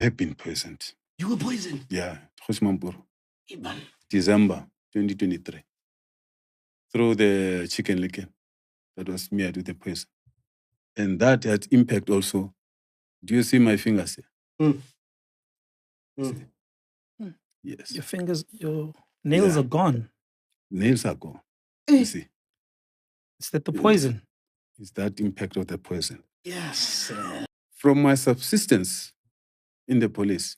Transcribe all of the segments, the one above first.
have been poisoned. You were poisoned? Yeah, December 2023. Through the chicken licken. That was me, I did the poison. And that had impact also. Do you see my fingers here? Yes. Your fingers, your nails are gone. Nails are gone. You see? Is that the poison? Is that impact of the poison? Yes. From my subsistence in the police,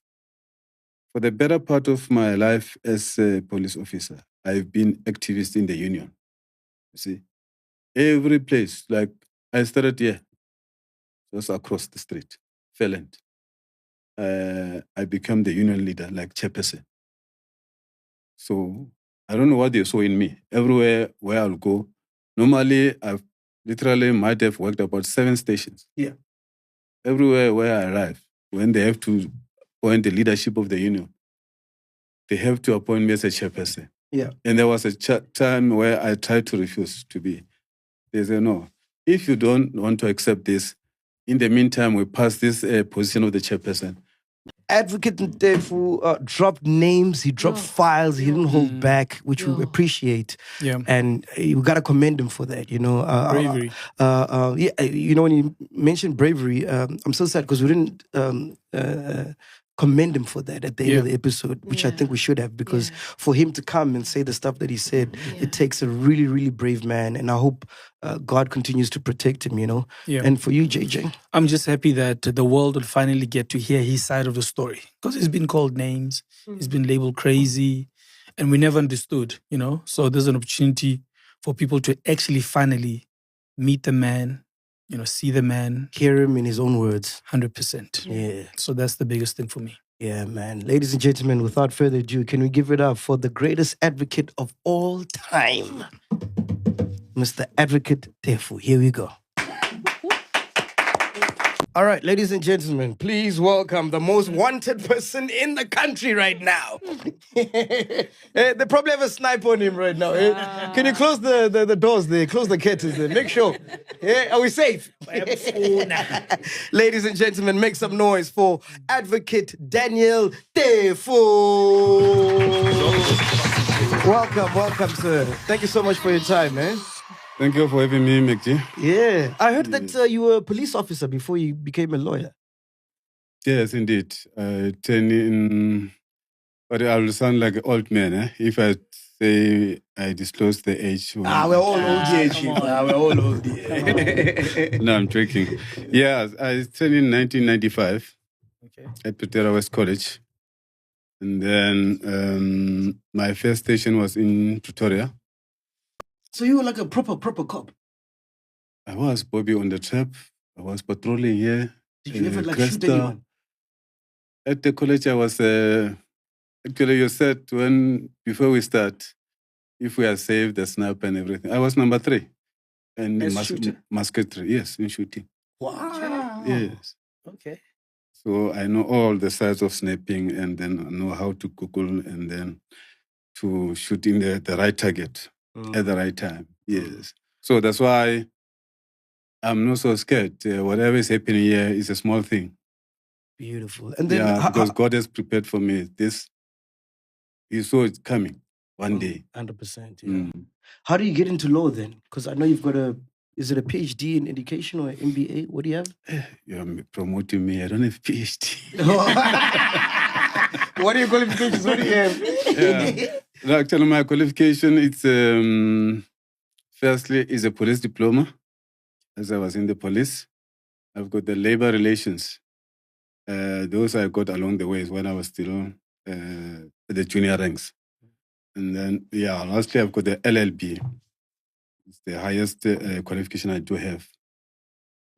for the better part of my life as a police officer, I've been activist in the union. You see? Every place, like I started here, just across the street, Felland. I became the union leader, like chairperson. So I don't know what they saw in me. Everywhere where I'll go, normally I've literally might have worked about 7 stations. Yeah. Everywhere where I arrive, when they have to appoint the leadership of the union, they have to appoint me as a chairperson. Yeah. And there was a time where I tried to refuse to be. They said, no, if you don't want to accept this, in the meantime, we pass this position of the chairperson. Advocate Ntefu dropped names, he dropped files, he didn't hold back, which we appreciate. Yeah. And you got to commend him for that, you know. Bravery. Yeah, you know, when you mentioned bravery, I'm so sad because we didn't commend him for that at the end of the episode, which I think we should have, because for him to come and say the stuff that he said, it takes a really, really brave man. And I hope God continues to protect him, you know. Yeah. And for you, JJ? I'm just happy that the world will finally get to hear his side of the story, because he's been called names, he's been labeled crazy, and we never understood, you know. So there's an opportunity for people to actually finally meet the man, you know, see the man. Hear him in his own words. 100%. Yeah. So that's the biggest thing for me. Yeah, man. Ladies and gentlemen, without further ado, can we give it up for the greatest advocate of all time, Mr. Advocate Ntefu. Here we go. All right, ladies and gentlemen, please welcome the most wanted person in the country right now. They probably have a snipe on him right now. Can you close the doors there? Close the curtains there. Make sure. Are we safe? Ladies and gentlemen, make some noise for Advocate Daniel Ntefu. Welcome, sir. Thank you so much for your time, man. Thank you for having me, Mekji. Yeah. I heard that you were a police officer before you became a lawyer. Yes, indeed. But I will sound like an old man if I say I disclose the age. We're all old age. We're all old age. No, I'm joking. Yeah, I started in 1995 at Pretoria West College. And then my first station was in Pretoria. So you were like a proper cop? I was, Bobby, on the trap. I was patrolling here. Did you ever shoot anyone? At the college, I was... actually, you said before we start, if we are saved, the sniper and everything. I was number 3. And musketry, yes, in shooting. Wow. Yes. Okay. So I know all the sides of sniping, and then I know how to Google and then to shoot in the right target at the right time. Yes. So that's why I'm not so scared. Whatever is happening here is a small thing. Beautiful. And then because God has prepared for me this. You saw it coming one day. 100%. Yeah. How do you get into law then? Because I know you've got is it a PhD in education or an MBA? What do you have? You're promoting me. I don't have PhD. What are your qualifications? What do you have? Actually, my qualification, it's firstly is a police diploma. As I was in the police, I've got the labor relations. Those I got along the way when I was still at the junior ranks. And then, lastly, I've got the LLB. It's the highest qualification I do have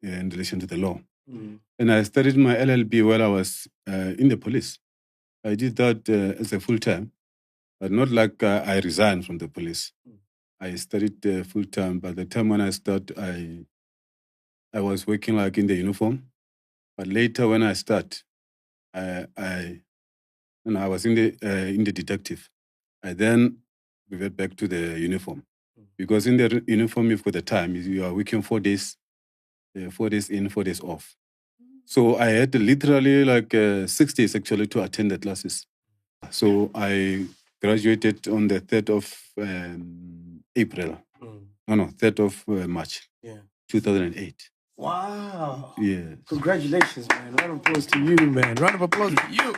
in relation to the law. And I studied my LLB while I was in the police. I did that as a full-time, but not like I resigned from the police. I studied full-time. By the time when I started, I was working like in the uniform. But later when I start, I was in the detective. I then revert back to the uniform. Because in the uniform, you've got the time. You are working 4 days, 4 days in, 4 days off. So I had literally like 6 days actually to attend the classes. So I graduated on the 3rd of April. No, 3rd of March. 2008. Wow. Yes. Congratulations, man. Round of applause to you, man. Round of applause to you.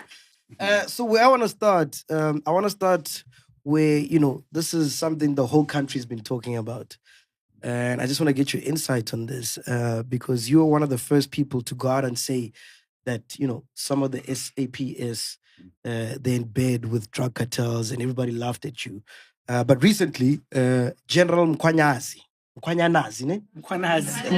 So where I want to start, where, this is something the whole country's been talking about. And I just want to get your insight on this because you were one of the first people to go out and say that, some of the SAPS, they're in bed with drug cartels and everybody laughed at you. But recently, General Mkwanyanazi, ne? Mkwanazi,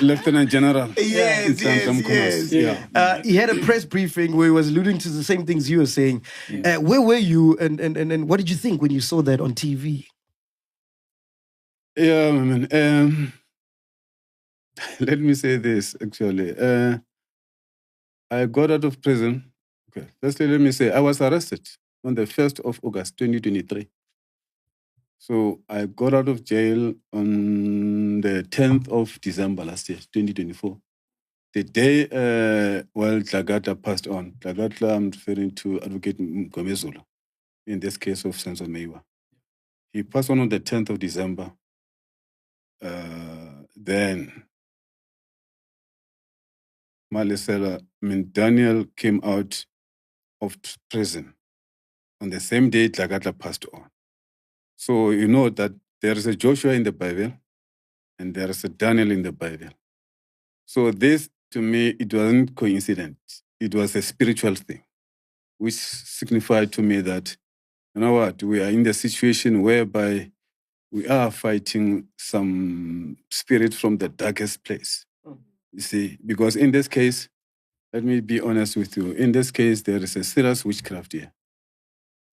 Lieutenant General. Yes. Yeah. He had a press briefing where he was alluding to the same things you were saying. Where were you and what did you think when you saw that on TV? Yeah, man. Let me say this, actually. I got out of prison. Okay. Firstly, let me say I was arrested on the 1st of August, 2023. So I got out of jail on the 10th of December last year, 2024. The day Dlakatla passed on. Dlakatla, I'm referring to Advocate Mgomezulu, in this case of Senzo Meiwa. He passed on the 10th of December. Then Daniel came out of prison on the same day Dlakatla passed on. So you know that there is a Joshua in the Bible and there is a Daniel in the Bible. So this, to me, it wasn't coincidence. It was a spiritual thing, which signified to me that, you know what, we are in the situation whereby we are fighting some spirit from the darkest place. You see, because in this case, let me be honest with you, in this case, there is a serious witchcraft here.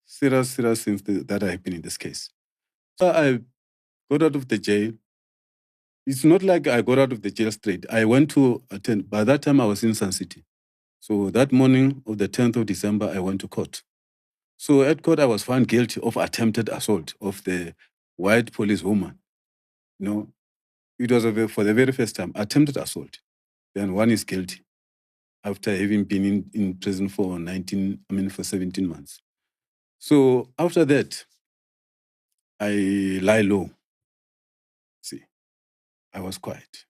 Serious things that are happening in this case. So I got out of the jail. It's not like I got out of the jail straight. I went to attend. By that time, I was in Sun City. So that morning of the 10th of December, I went to court. So at court, I was found guilty of attempted assault of the white police woman. It was for the very first time, attempted assault. Then one is guilty after having been in prison for 17 months. So after that, I lie low. See, I was quiet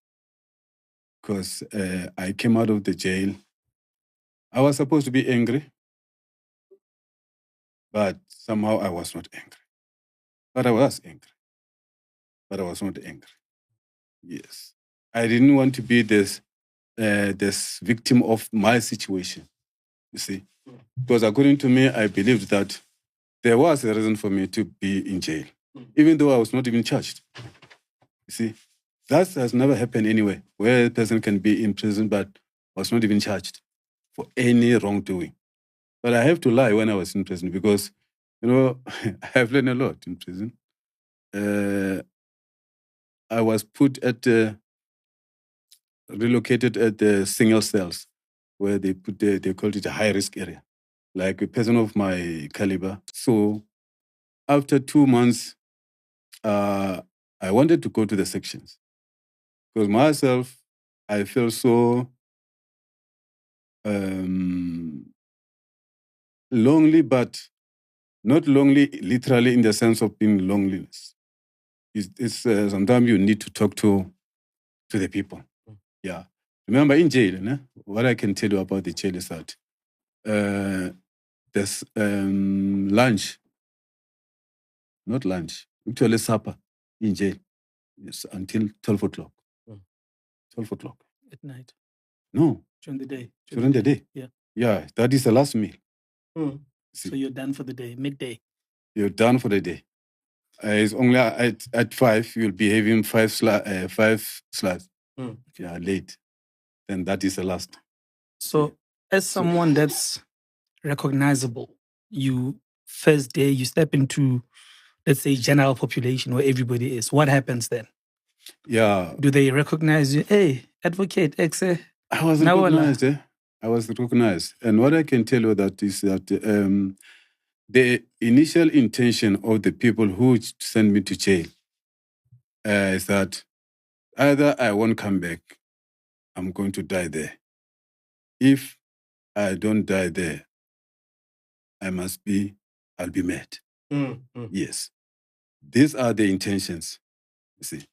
because I came out of the jail. I was supposed to be angry, but somehow I was not angry. But I was angry. But I was not angry. Yes. I didn't want to be this victim of my situation, you see. Because according to me, I believed that there was a reason for me to be in jail, even though I was not even charged. You see, that has never happened anywhere, where a person can be in prison but was not even charged for any wrongdoing. But I have to lie when I was in prison because, I've learned a lot in prison. I was relocated at the single cells where they called it a high-risk area, like a person of my caliber. So after 2 months, I wanted to go to the sections because myself, I felt so lonely, but not lonely literally in the sense of being loneliness. It's sometimes you need to talk to the people. Yeah. Remember in jail, what I can tell you about the jail is that there's lunch, not lunch, actually supper in jail. Yes, until 12 o'clock. 12 o'clock. At night? No. During the day? During the day. Yeah. Yeah, that is the last meal. So you're done for the day, midday? You're done for the day. It's only at 5, you'll be having 5 slides. Yeah, late. Then that is the last. So as someone that's recognizable, first day you step into, let's say, general population where everybody is. What happens then? Yeah. Do they recognize you? Hey, Advocate X. I was recognized. I was recognized. And what I can tell you that is that the initial intention of the people who sent me to jail is that either I won't come back I'm going to die there. If I don't die there, I'll be mad. Yes. These are the intentions, you see.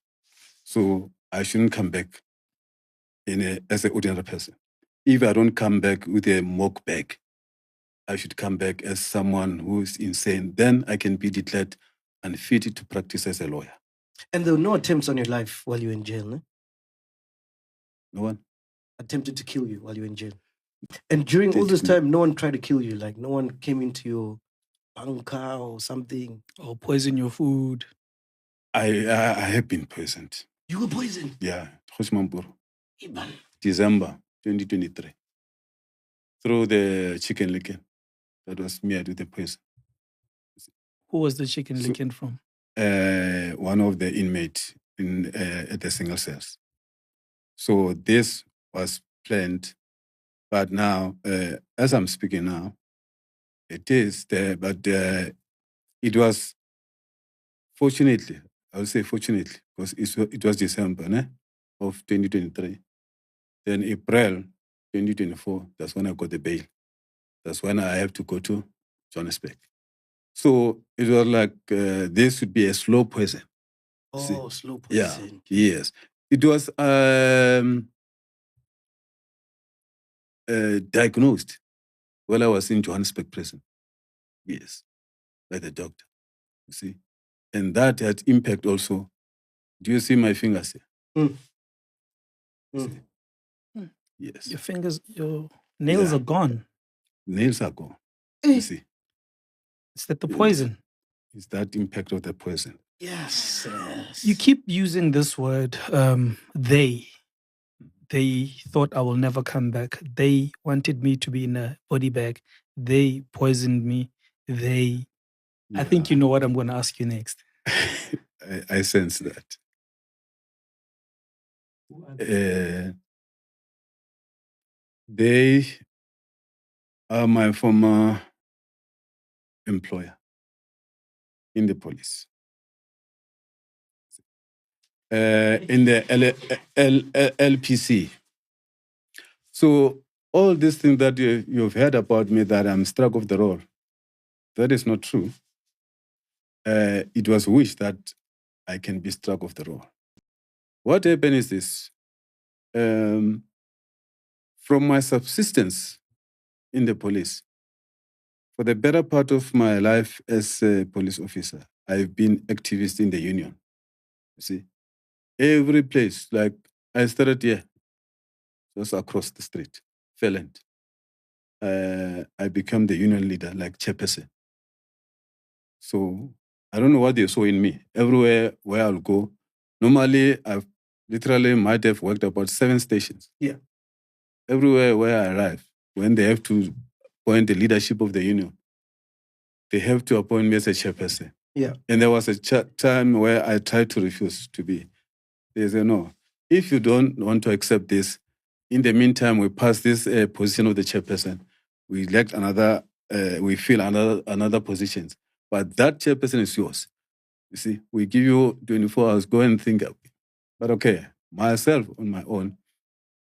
So I shouldn't come back as an ordinary person. If I don't come back with a mock bag, I should come back as someone who is insane. Then I can be declared unfit to practice as a lawyer. And there were no attempts on your life while you were in jail, no? No one attempted to kill you while you were in jail. And during all this time, no one tried to kill you. Like no one came into your bunker or something, or poison your food. I have been poisoned. You were poisoned? Yeah, December 2023. Through the chicken licken that was smeared with the poison. Who was the chicken licken from? One of the inmates at the single cells. So this was planned, but now, as I'm speaking now, it is there, but it was fortunately, I would say fortunately, because it was December of 2023. Then April 2024, that's when I got the bail. That's when I have to go to Johannesburg. So it was like this would be a slow poison. Oh, slow poison. Yeah, yes. It was diagnosed while I was in Johannesburg prison. Yes, by the doctor. You see, and that had impact also. Do you see my fingers here? See? Yes. Your fingers, your nails are gone. Nails are gone. You see. Is that the poison? Is that impact of the poison? Yes. You keep using this word, they. They thought I will never come back. They wanted me to be in a body bag. They poisoned me. They. Yeah. I think you know what I'm going to ask you next. I sense that. They are my former employer in the police. In the LPC. So all these things that you've heard about me, that I'm struck off the roll, that is not true. It was wished that I can be struck off the roll. What happened is this. From my subsistence in the police, for the better part of my life as a police officer, I've been activist in the union. You see, every place, like I started here, just across the street, Felland. I became the union leader, like chairperson. So I don't know what they saw in me. Everywhere where I'll go, normally I've literally might have worked about 7 stations. Yeah. Everywhere where I arrive, when they have to appoint the leadership of the union, they have to appoint me as a chairperson. Yeah. And there was a time where I tried to refuse to be. They said, no, if you don't want to accept this, in the meantime, we pass this position of the chairperson. We elect another, we fill another positions. But that chairperson is yours. You see, we give you 24 hours, go and think of it. But okay, myself on my own,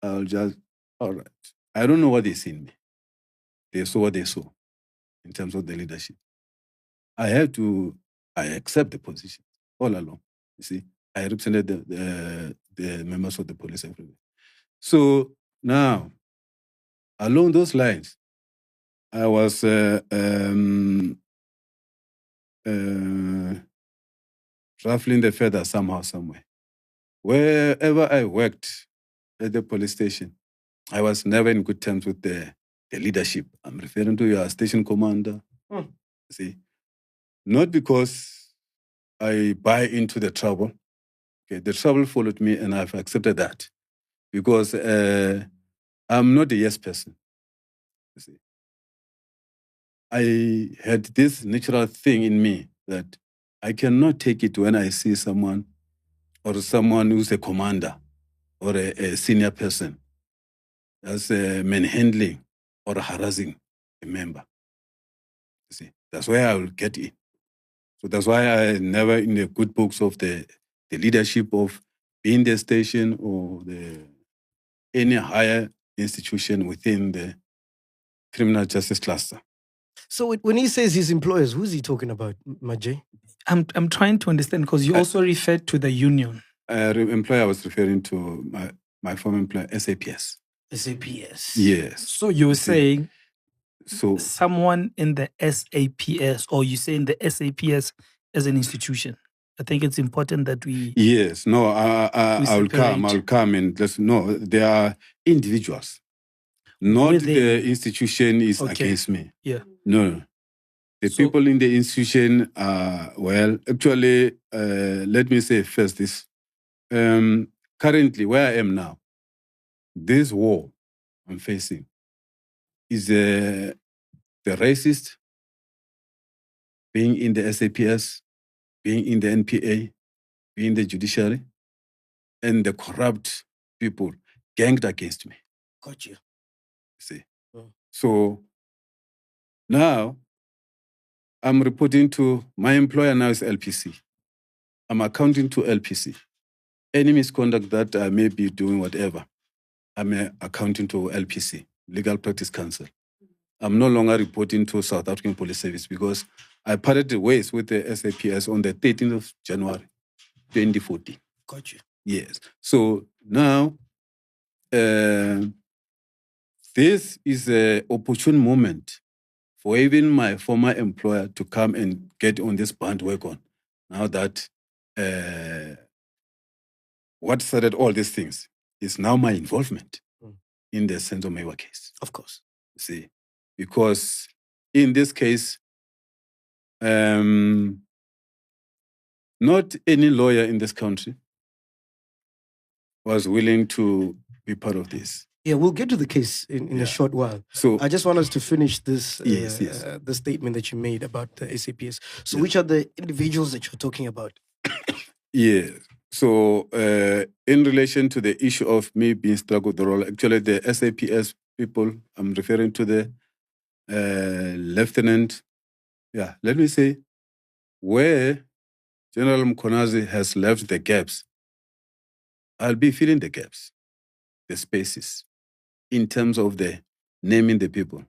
I'll just, all right. I don't know what they see in me. They saw what they saw in terms of the leadership. I accept the position all along. You see, I represented the members of the police everywhere. So now, along those lines, I was ruffling the feather somehow, somewhere. Wherever I worked at the police station, I was never in good terms with the leadership. I'm referring to your station commander. See, not because I buy into the trouble. Okay, the trouble followed me, and I've accepted that because I'm not a yes person. You see, I had this natural thing in me that I cannot take it when I see someone who's a commander or a senior person as manhandling or harassing a member. You see, that's where I will get in. So that's why I never in the good books of the leadership of being the station or any higher institution within the criminal justice cluster. So when he says his employers, who's he talking about, Majay? I'm trying to understand because you also referred to the union. Employer I was referring to my former employer, SAPS. SAPS. Yes. So you're saying so someone in the SAPS, or you say in the SAPS as an institution? I think it's important that we. Yes. No, I'll come and let's no. They are individuals. Not the institution is against me. Yeah. No. The people in the institution are, well, actually, let me say first this. Currently, where I am now, this war I'm facing is the racist being in the SAPS, being in the NPA, being in the judiciary, and the corrupt people ganged against me. Got you. See? So now I'm reporting to my employer now is LPC. I'm accounting to LPC. Any misconduct that I may be doing, whatever, I'm accounting to LPC, Legal Practice Council. I'm no longer reporting to South African Police Service because I parted ways with the SAPS on the 13th of January, 2014. Got you. Yes. So now, this is an opportune moment for even my former employer to come and get on this bandwagon. Now that what started all these things is now my involvement in the Senzo Mewa case. Of course. See, because in this case, not any lawyer in this country was willing to be part of this. Yeah, we'll get to the case in a short while. So I just want us to finish this the statement that you made about the SAPS. So which are the individuals that you're talking about? Yeah. So in relation to the issue of me being struck with the role, actually the SAPS people, I'm referring to the lieutenant. Yeah, let me say, where General Mkonazi has left the gaps, I'll be filling the gaps, the spaces, in terms of the naming the people.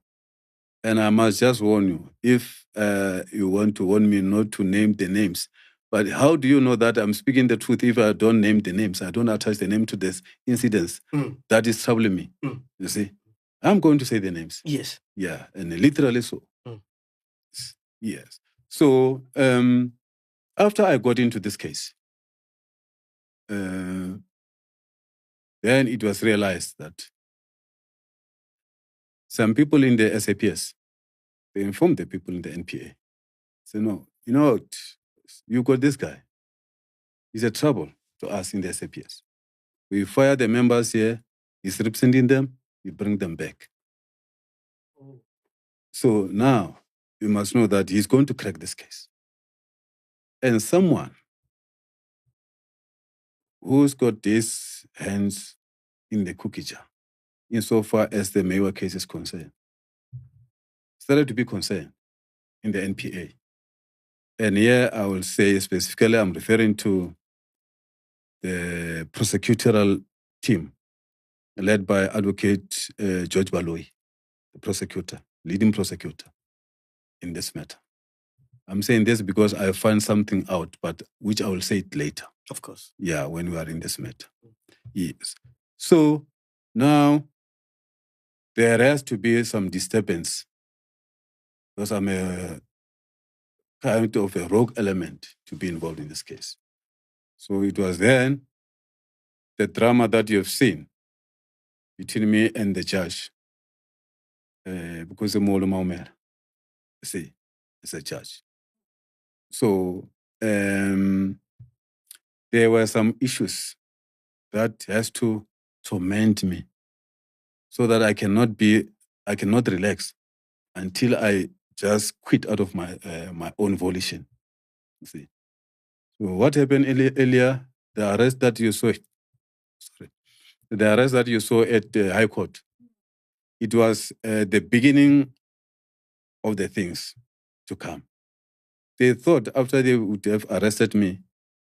And I must just warn you, if you want to warn me not to name the names, but how do you know that I'm speaking the truth if I don't name the names? I don't attach the name to this incidents. That is troubling me. You see? I'm going to say the names. Yes. Yeah, and literally so. Yes. So after I got into this case, then it was realized that some people in the SAPS, they informed the people in the NPA. Say, no, you know what? You got this guy. He's a trouble to us in the SAPS. We fire the members here, he's representing them, we bring them back. So now, you must know that he's going to crack this case. And someone who's got these hands in the cookie jar, insofar as the Mewa case is concerned, started to be concerned in the NPA. And here I will say specifically, I'm referring to the prosecutorial team led by Advocate George Baloyi, the prosecutor, leading prosecutor in this matter. I'm saying this because I find something out, but which I will say it later. Of course. Yeah, when we are in this matter. Yes. So now there has to be some disturbance because I'm a kind of a rogue element to be involved in this case. So it was then the drama that you have seen between me and the judge, because the Molo Maumer, see, is a judge. So there were some issues that has to torment me so that I cannot relax until I just quit out of my my own volition. See. So what happened earlier, the arrest that you saw, the arrest that you saw at the High Court, it was the beginning of the things to come. They thought after they would have arrested me,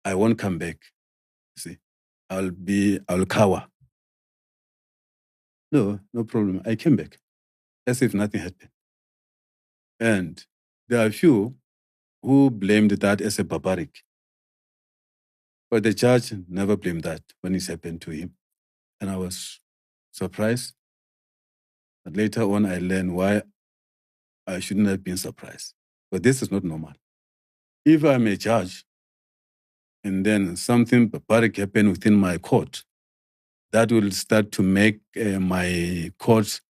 I won't come back. See, I'll cower. No problem. I came back as if nothing happened. And there are a few who blamed that as a barbaric. But the judge never blamed that when it happened to him. And I was surprised. But later on, I learned why I shouldn't have been surprised. But this is not normal. If I'm a judge and then something barbaric happened within my court, that will start to make my court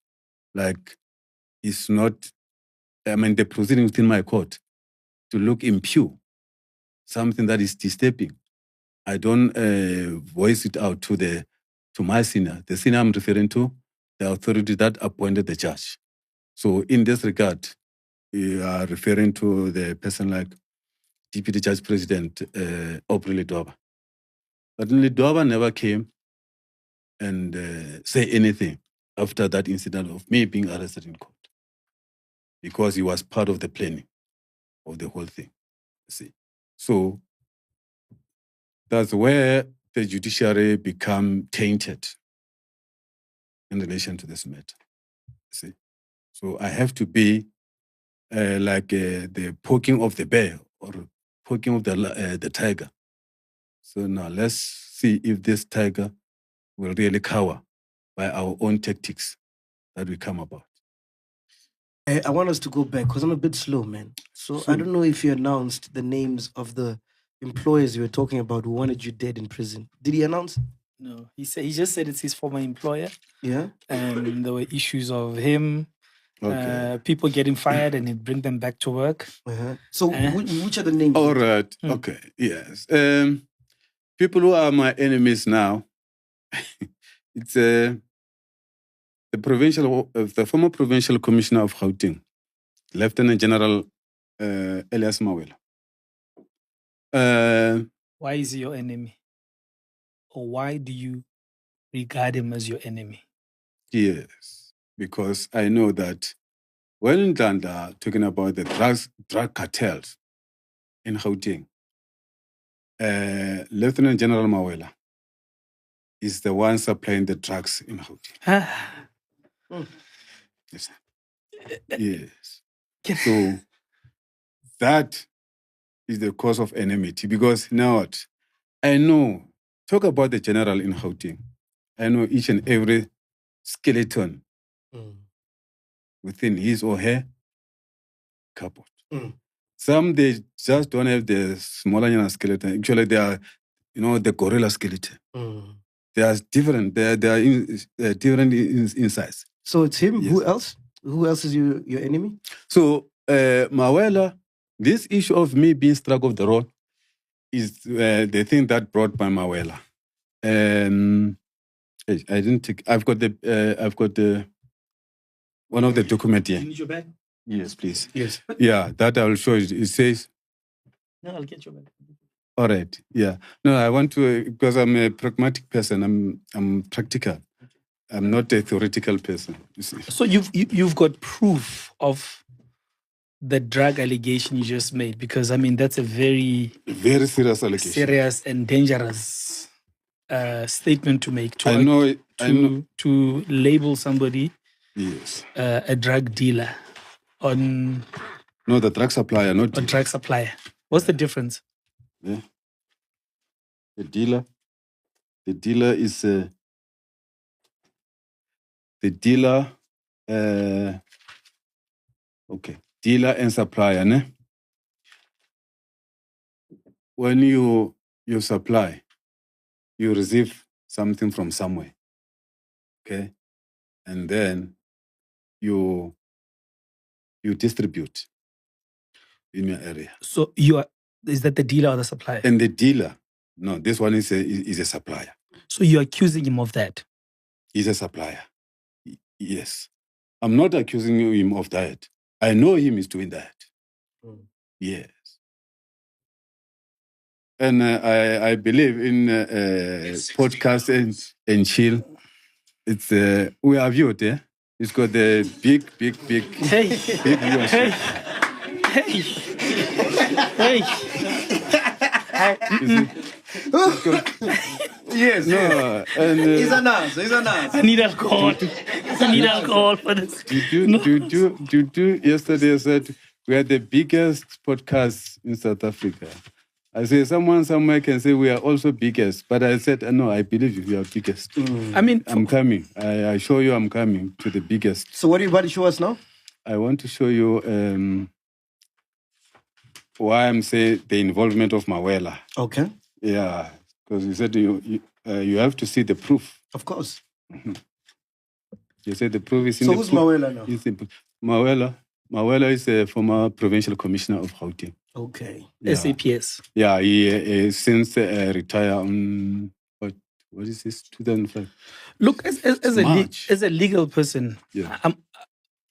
like it's not, the proceeding within my court to look impure, something that is disturbing. I don't voice it out to my senior. The senior I'm referring to, the authority that appointed the judge. So in this regard, you are referring to the person like Deputy Judge President Aubrey Lidwaba. But Lidwaba never came and say anything after that incident of me being arrested in court, because he was part of the planning of the whole thing. See, so that's where the judiciary become tainted in relation to this matter. See, so I have to be like the poking of the bear or poking of the tiger. So now let's see if this tiger will really cower by our own tactics that we come about. I want us to go back because I'm a bit slow, man. So I don't know if you announced the names of the employers you were talking about who wanted you dead in prison. Did he announce? No, he just said it's his former employer. Yeah. And there were issues of him, Okay. people getting fired and he'd bring them back to work. So which are the names? All right. Okay. Yes. People who are my enemies now, it's the former provincial commissioner of Gauteng, Lieutenant General Elias Mawela. Why is he your enemy? Or why do you regard him as your enemy? Yes, because I know that when Ndanda talking about the drug cartels in Gauteng, Lieutenant General Mawela is the one supplying the drugs in Gauteng. Yes. Yes. So that is the cause of enmity, because now what? I know, talk about the general in Gauteng. I know each and every skeleton within his or her cupboard. Some, they just don't have the smaller skeleton. Actually, they are, the gorilla skeleton. They are different. They are different in size. So it's him. Yes. Who else? Who else is your enemy? So Mawela, this issue of me being struck off the road is the thing that brought by Mawela. I didn't take. I've got the one of the document here. You need your bag? Yes, please. Yes. Yeah, that I will show you. It says. No, I'll get your bag. All right. Yeah. No, I want to, because I'm a pragmatic person. I'm practical. I'm not a theoretical person. You see. So you've got proof of the drug allegation you just made, because that's a very serious allegation, serious and dangerous statement to make. To label somebody, yes, a drug dealer on. No, the drug supplier, not a drug supplier. What's the difference? Yeah. The dealer is the dealer. Okay, dealer and supplier. Ne? When you supply, you receive something from somewhere. Okay, and then you distribute in your area. So is that the dealer or the supplier? And the dealer, no, this one is a supplier. So you're accusing him of that? He's a supplier. Yes. I'm not accusing him of that. I know him is doing that. Yes. And I believe in podcast and chill. It's we are viewed, yeah? It's got the big hey. Big viewership. Hey. Yes. No, and He's an answer. I need alcohol. I need alcohol for this. did you yesterday said we are the biggest podcast in South Africa. I say someone somewhere can say we are also biggest, but I said no. I believe you are biggest. I mean, I'm coming. I show you I'm coming to the biggest. So what are you about to show us now? I want to show you why I'm saying the involvement of Mawela. Okay. Yeah, because you said you have to see the proof. Of course. You said the proof is in So the who's proof. Mawela now? Mawela is a former provincial commissioner of Gauteng. Okay. Yeah. SAPS. Yeah, he since retired on what is this 2005. Look, as a legal person, Yeah.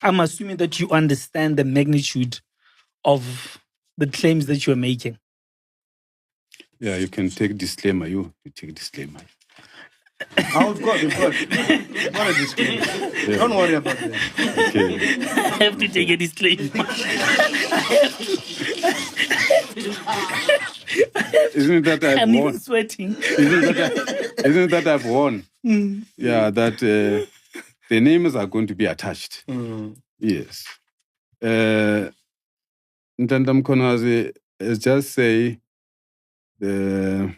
I'm assuming that you understand the magnitude of the claims that you're making. Yeah, you can take disclaimer. You take disclaimer. We've got a disclaimer. Yeah. Don't worry about that. Okay. I have to take a disclaimer. Isn't that I've I'm won? even sweating. Isn't that I've won? Yeah, that the names are going to be attached. Yes. Ntandam Konazi just say the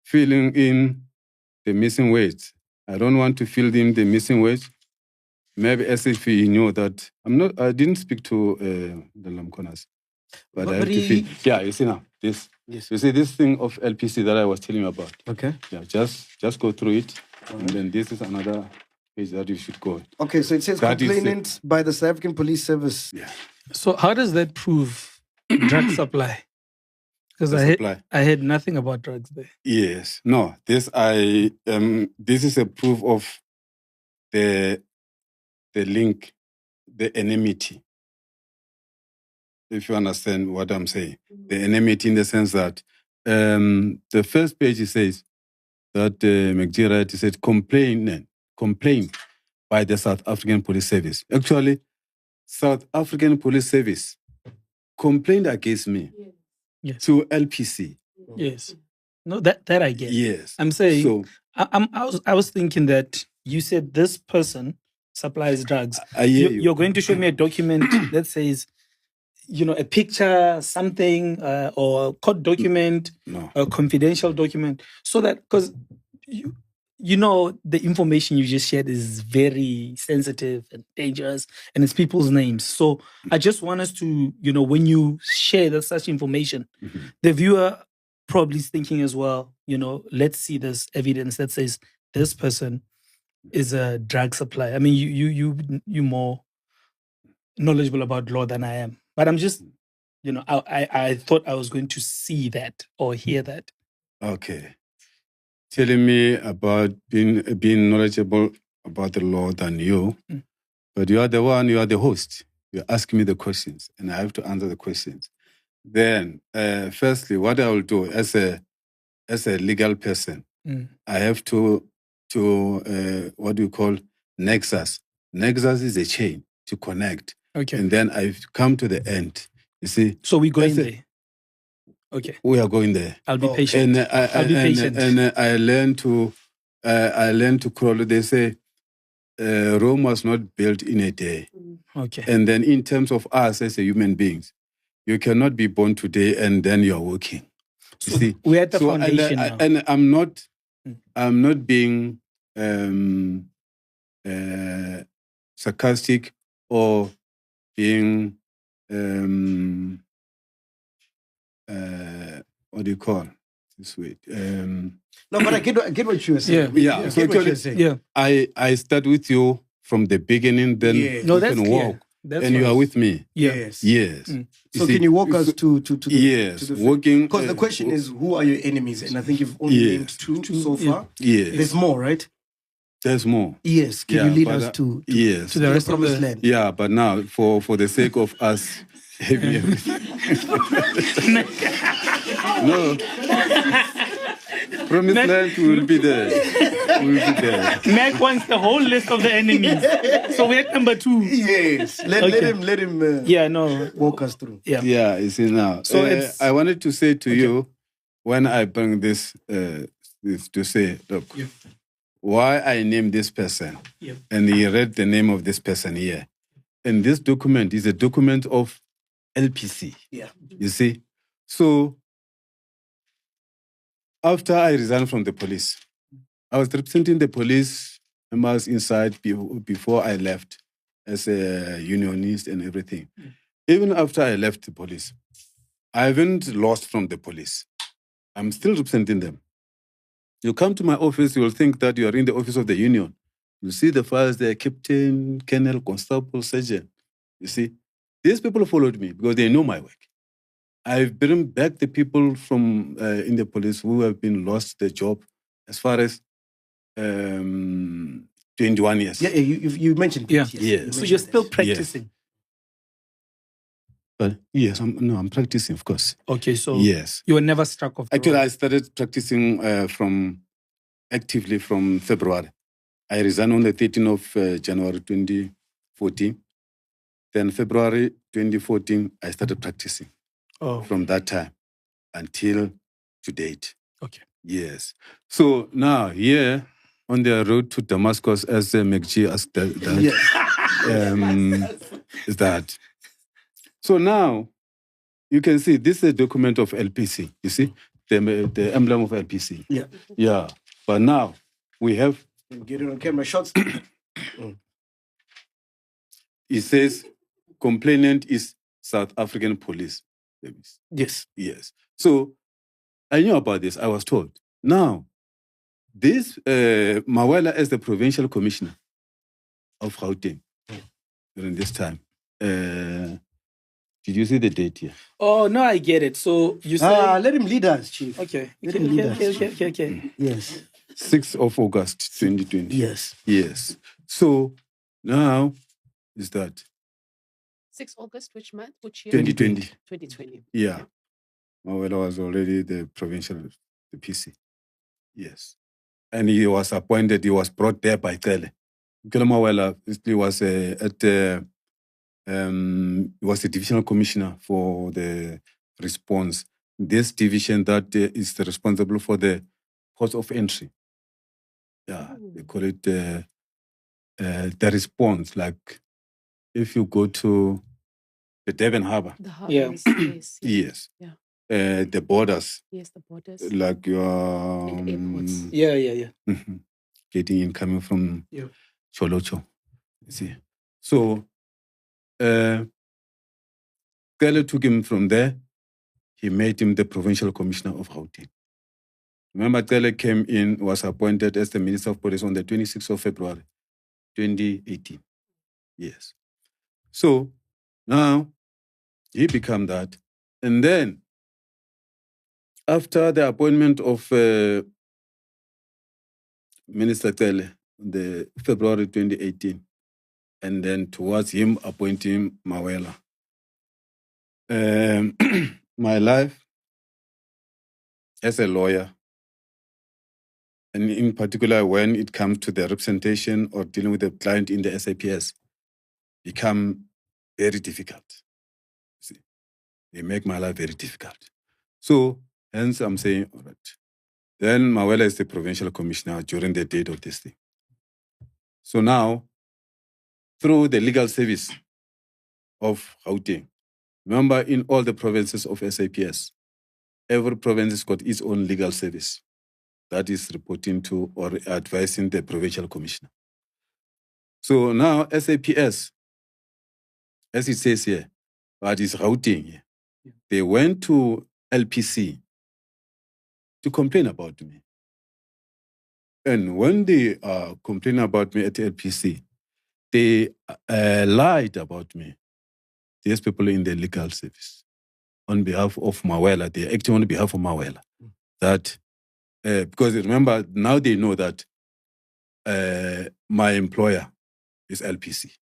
filling in the missing words. I don't want to fill in the missing words. Maybe as if he knew that I didn't speak to the Lamkonas. But I have to fill. Yeah, you see now this. Yes. You see this thing of LPC that I was telling you about. Okay. Yeah, just go through it, and then this is another page that you should go. Okay, so it says That is complainant by the South African Police Service. Yeah. So how does that prove drug supply? Because I had nothing about drugs there. Yes. No. This is a proof of the link, the enmity. If you understand what I'm saying, the enmity in the sense that the first page it says that McGee said complaint by the South African Police Service. Actually, South African Police Service complained against me to LPC. Yes. No, that I get. Yes. I'm saying. So I was thinking that you said this person supplies drugs. I hear you. You're going to show me a document that says, a picture, something, or a court document, a confidential document, so that because the information you just shared is very sensitive and dangerous, and it's people's names. So I just want us to, when you share such information, the viewer probably is thinking as well, let's see this evidence that says this person is a drug supplier. I mean, you more knowledgeable about law than I am, but I'm just, I thought I was going to see that or hear that. Okay. Telling me about being knowledgeable about the law than you, but you are the host. You ask me the questions, and I have to answer the questions. Then, firstly, what I will do as a legal person, I have to what do you call nexus? Nexus is a chain to connect. Okay. And then I've come to the end. You see. So we go in there. Okay. We are going there. I'll be patient. And I'll be patient. And I learned to crawl. They say Rome was not built in a day. Okay. And then in terms of us as a human beings, you cannot be born today and then you're working. You see, we're at the foundation now. And I'm not being sarcastic or being what do you call this way? No, but I get what you were saying. Yeah. So what you're saying. Yeah. I start with you from the beginning, then you can walk. And you are with me. Yes. Yes. So can you walk us to the yes, walking? Because the question is, who are your enemies? And I think you've only named two so far. Yes. There's more, right? There's more. Yes. Can you lead us to the rest of promised land? Yeah, but now for the sake of us having everything. No. Promised land will be there. Mac wants the whole list of the enemies. So we're at number 2. Yes. Let him walk us through. Yeah. Yeah, you see now. So I wanted to say to you when I bring this to say, look, why I named this person, and he read the name of this person here. And this document is a document of LPC. Yeah. You see? So after I resigned from the police, I was representing the police members inside before I left as a unionist and everything. Even after I left the police, I haven't lost from the police. I'm still representing them. You come to my office, you'll think that you are in the office of the union. You see the files there, captain, colonel, constable, sergeant. You see, these people followed me because they know my work. I've bring back the people from in the police who have been lost their job as far as 21 years. Yeah, you mentioned that. Yes. So you're still practicing. But yes, I'm practicing, of course. Okay, so yes, you were never struck off. Actually, I started practicing actively from February. I resigned on the 13th of January 2014. Then February 2014, I started practicing. From that time until to date. Okay. Yes. So now here on the road to Damascus, as McG asked that is that. So now you can see this is a document of LPC. You see the emblem of LPC. Yeah. Yeah. But now we have. Get it on camera shots. It says complainant is South African police. Yes. Yes. So I knew about this. I was told. Now, this Mawela as the provincial commissioner of Gauteng during this time. Did you see the date here? Oh, no, I get it. So you say... let him lead us, Chief. Okay. Let him lead us. Okay. Yes. 6th of August, 2020. Yes. Yes. So now is that 6 August, which month? Which year? 2020. 2020. Yeah. Mawela was already the provincial, the PC. Yes. And he was appointed, he was brought there by Kele. Kele Mawela was he was the divisional commissioner for the response. This division that is responsible for the ports of entry. Yeah, they call it the response. Like if you go to the Durban Harbour. The harbour. Yes. Yes. Yeah. The borders. Yes, the borders. Like your and airports. Yeah. Getting in coming from Cholocho. You see. So Kele took him from there. He made him the provincial commissioner of Gauteng. Remember, Kele came in, was appointed as the Minister of Police on the 26th of February, 2018. Yes. So now he became that. And then after the appointment of Minister Kele, the February 2018, and then towards him appointing Mawela, my life as a lawyer, and in particular when it comes to the representation or dealing with the client in the SAPS, become very difficult. See, they make my life very difficult. So hence I'm saying, all right. Then Mawela is the provincial commissioner during the date of this thing. So now, through the legal service of Gauteng, remember in all the provinces of SAPS, every province has got its own legal service that is reporting to or advising the provincial commissioner. So now SAPS, as it says here, but it's Gauteng here, they went to LPC to complain about me. And when they complain about me at LPC, they lied about me. These people in the legal service, on behalf of Mawela, they're acting on behalf of Mawela. That, because remember, now they know that my employer is LPC.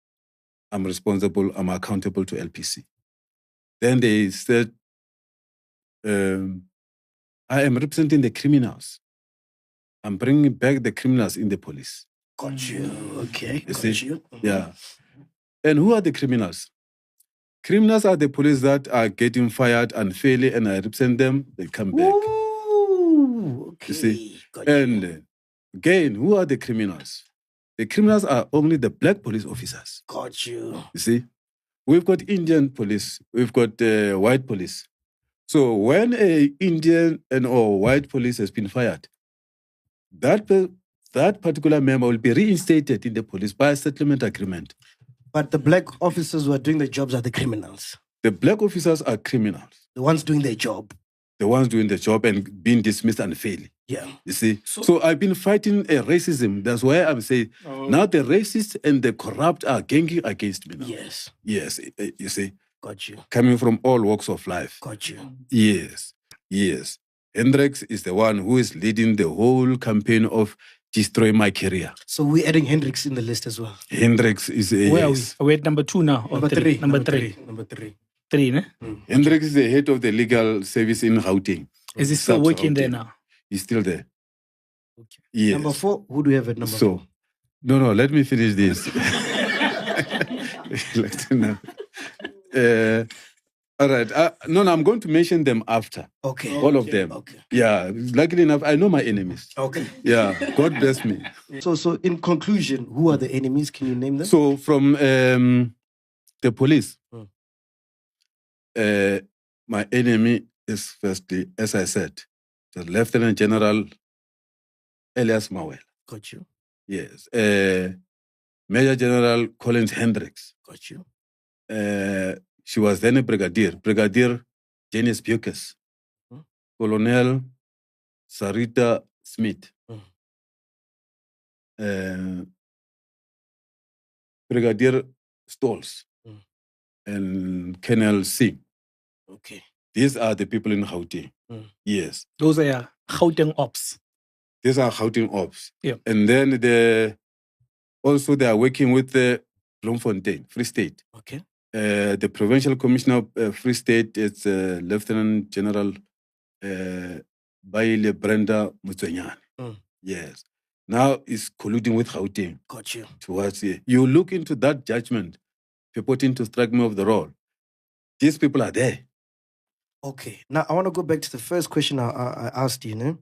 I'm responsible, I'm accountable to LPC. Then they said, I am representing the criminals. I'm bringing back the criminals in the police. Got you. Okay. You see? Yeah. And who are the criminals? Criminals are the police that are getting fired unfairly, and I represent them. They come back. Okay. see? Gotcha. And again, who are the criminals? The criminals are only the black police officers. Got you. You see? We've got Indian police, we've got white police. So when a Indian or white police has been fired, that particular member will be reinstated in the police by a settlement agreement. But the black officers who are doing the jobs are the criminals. The black officers are criminals. The ones doing their job. The ones doing the job and being dismissed unfairly. Yeah. You see? So I've been fighting racism. That's why I'm saying now the racists and the corrupt are ganging against me now. Yes. Yes, you see? Got you. Coming from all walks of life. Got you. Yes, yes. Hendrix is the one who is leading the whole campaign of Destroy My Career. So we're adding Hendrix in the list as well. Hendrix is Where yes. are we? We're at number 2 now. Or Number three. Number three. Number three. 3, ne? Hendrix is the head of the legal service in Gauteng. Is he still Subs working there Gauteng. now? He's still there. Okay. Yes. Number 4, who do we have at number 4? No, let me finish this. All right. No, I'm going to mention them after. Okay. All of them. Okay. Yeah. Luckily enough, I know my enemies. Okay. Yeah. God bless me. So in conclusion, who are the enemies? Can you name them? So from the police, my enemy is firstly, as I said, the Lieutenant General Elias Mawela. Got you. Yes. Major General Collins Hendricks. Got you. She was then a Brigadier Janice Bukes. Colonel Sarita Smith. Brigadier Stolz. And Colonel Singh. Okay. These are the people in Gauteng. Yes. Those are Gauteng ops. These are Gauteng ops. Yeah. And then they are working with the Bloemfontein, Free State. Okay. The Provincial Commissioner of Free State is Lieutenant General Baile Brenda Mutsunyane. Yes. Now is colluding with Gauteng. Got you. Towards you look into that judgment purporting to strike me off the roll. These people are there. Okay. Now, I want to go back to the first question I asked you,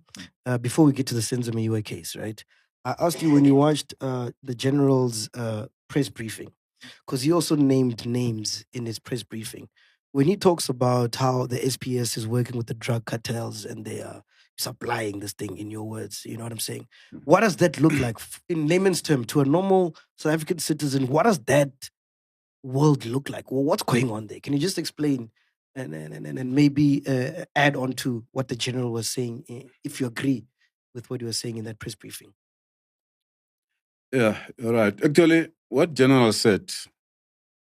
before we get to the Senzima UA case, right? I asked you when you watched the general's press briefing, because he also named names in his press briefing. When he talks about how the SPS is working with the drug cartels and they are supplying this thing, in your words, you know what I'm saying? What does that look like in layman's term to a normal South African citizen? What does that world look like? Well, what's going on there? Can you just explain and maybe add on to what the general was saying, if you agree with what he was saying in that press briefing? Yeah, all right. Actually, what General said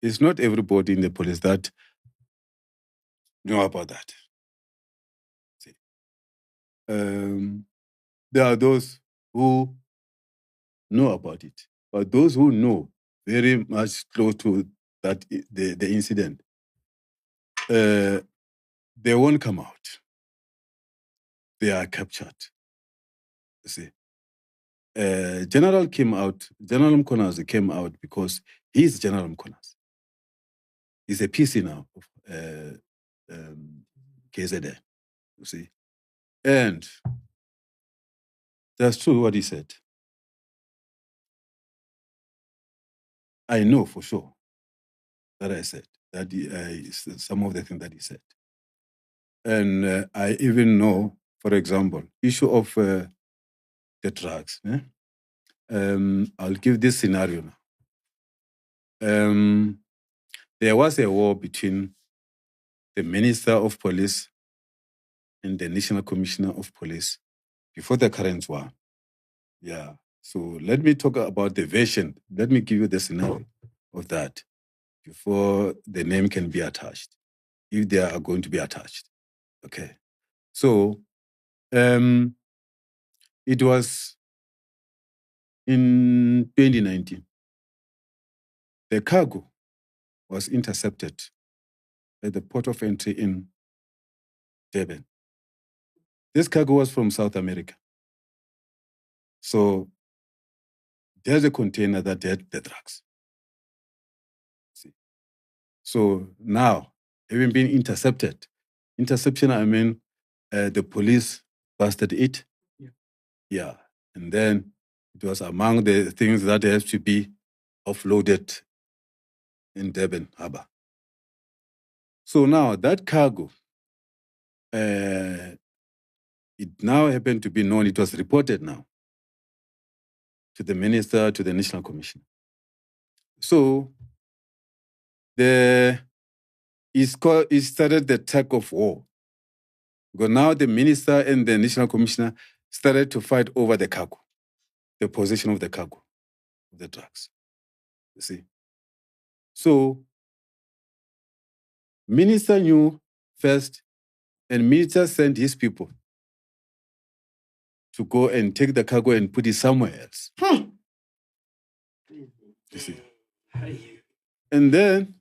is not everybody in the police that know about that. See, there are those who know about it, but those who know very much close to that the incident, they won't come out. They are captured. You see, General Mkonazi came out because he's General Mkonazi. He's a PC now of KZN, you see. And that's true what he said. I know for sure that I said that some of the things that he said. And I even know, for example, issue of the drugs. I'll give this scenario now. There was a war between the Minister of Police and the National Commissioner of Police before the current one. Yeah. So let me talk about the version. Let me give you the scenario of that before the name can be attached, if they are going to be attached. Okay. So it was in 2019. The cargo was intercepted at the port of entry in Durban. This cargo was from South America. So there's a container that had the drugs. See? So now, having been interception, I mean, the police busted it Yeah. And then it was among the things that have to be offloaded in Durban Harbour. So now that cargo, it now happened to be known, it was reported now to the minister, to the National Commission. So it started the tug of war. Because now the minister and the National Commissioner started to fight over the cargo, the possession of the cargo, of the drugs. You see? So minister knew first, and minister sent his people to go and take the cargo and put it somewhere else. You see? And then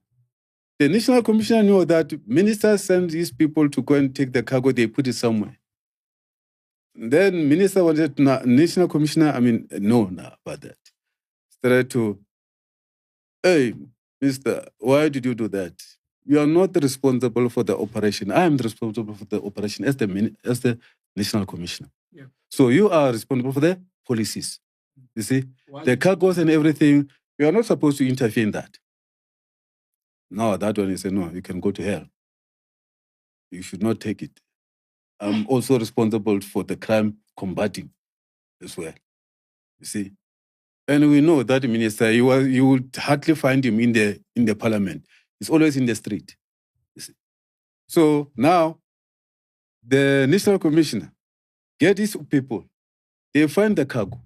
the National Commissioner knew that minister sent his people to go and take the cargo, they put it somewhere. And then minister wanted National Commissioner, no about that. Started to, hey, mister, why did you do that? You are not responsible for the operation. I am responsible for the operation as the National Commissioner. Yeah. So you are responsible for the policies. You see? The cargoes and everything, you are not supposed to interfere in that. No, that one he said, no, you can go to hell. You should not take it. I'm also responsible for the crime combating as well. You see? And we know that minister, you would hardly find him in the parliament. He's always in the street. You see? So now, the National Commissioner get these people. They find the cargo.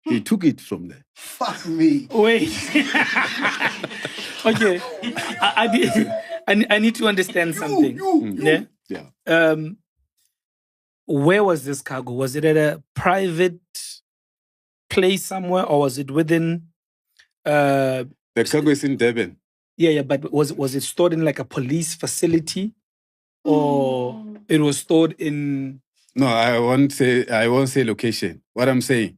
They took it from there. Fuck me. Wait. Okay. I need to understand something. Yeah. Where was this cargo? Was it at a private place somewhere, or was it within? The cargo is in Durban. Yeah, but was it stored in like a police facility, or it was stored in? No, I won't say location. What I'm saying,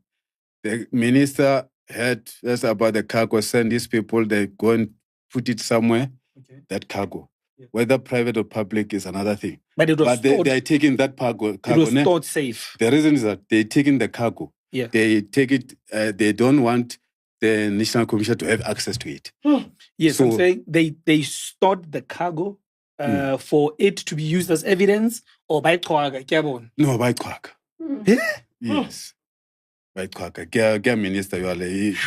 the minister heard that's about the cargo, send these people, they go and put it somewhere. Okay. That cargo, whether private or public, is another thing. But it was stored. They're taking that cargo. It was stored safe. The reason is that they're taking the cargo. Yeah. They take it. They don't want the National Commission to have access to it. Yes, so, I'm saying they stored the cargo for it to be used as evidence, or by Kwaga. No, by Kwaga. Yes. By Kwaga. Get minister, you are like.